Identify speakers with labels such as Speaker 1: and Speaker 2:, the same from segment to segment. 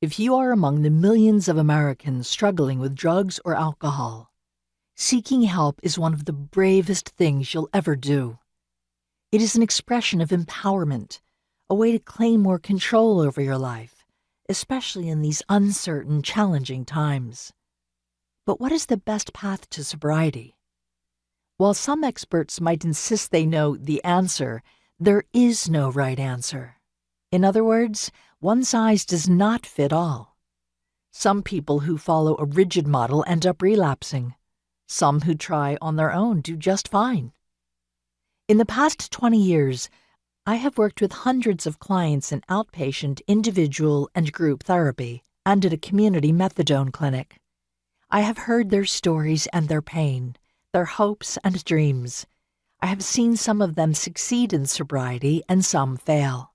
Speaker 1: If you are among the millions of Americans struggling with drugs or alcohol, seeking help is one of the bravest things you'll ever do. It is an expression of empowerment, a way to claim more control over your life, especially in these uncertain, challenging times. But what is the best path to sobriety? While some experts might insist they know the answer, there is no right answer. In other words, one size does not fit all. Some people who follow a rigid model end up relapsing. Some who try on their own do just fine. In the past 20 years, I have worked with hundreds of clients in outpatient, individual, and group therapy, and at a community methadone clinic. I have heard their stories and their pain, their hopes and dreams. I have seen some of them succeed in sobriety and some fail.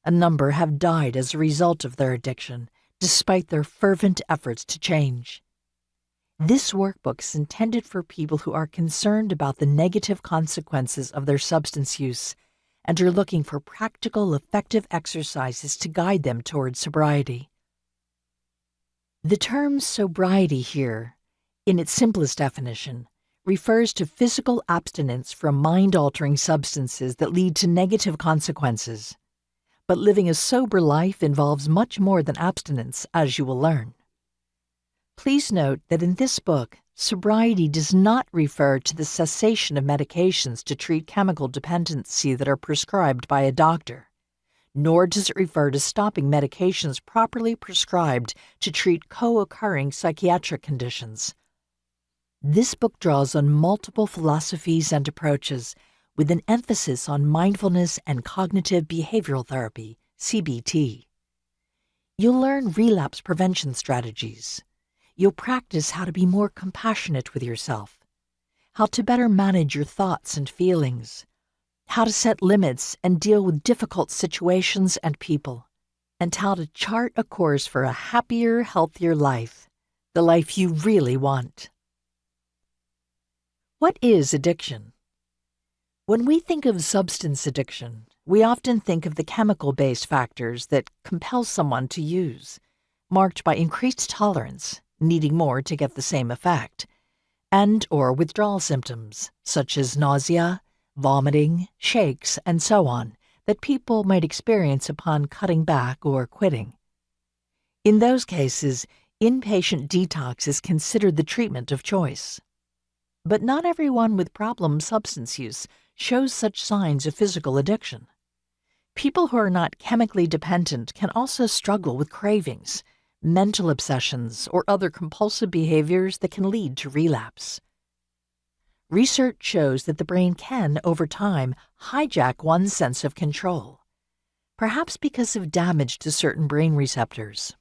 Speaker 1: A number have died as a result of their addiction, despite their fervent efforts to change. This workbook is intended for people who are concerned about the negative consequences of their substance use and are looking for practical, effective exercises to guide them towards sobriety. The term sobriety here, in its simplest definition, refers to physical abstinence from mind-altering substances that lead to negative consequences. But living a sober life involves much more than abstinence, as you will learn. Please note that in this book, sobriety does not refer to the cessation of medications to treat chemical dependency that are prescribed by a doctor, nor does it refer to stopping medications properly prescribed to treat co-occurring psychiatric conditions. This book draws on multiple philosophies and approaches, with an emphasis on mindfulness and cognitive behavioral therapy, CBT. You'll learn relapse prevention strategies. You'll practice how to be more compassionate with yourself, how to better manage your thoughts and feelings, how to set limits and deal with difficult situations and people, and how to chart a course for a happier, healthier life, the life you really want. What is addiction? When we think of substance addiction, we often think of the chemical-based factors that compel someone to use, marked by increased tolerance, needing more to get the same effect, and/or withdrawal symptoms, such as nausea, vomiting, shakes, and so on, that people might experience upon cutting back or quitting. In those cases, inpatient detox is considered the treatment of choice. But not everyone with problem substance use shows such signs of physical addiction. People who are not chemically dependent can also struggle with cravings, mental obsessions, or other compulsive behaviors that can lead to relapse. Research shows that the brain can, over time, hijack one's sense of control, perhaps because of damage to certain brain receptors.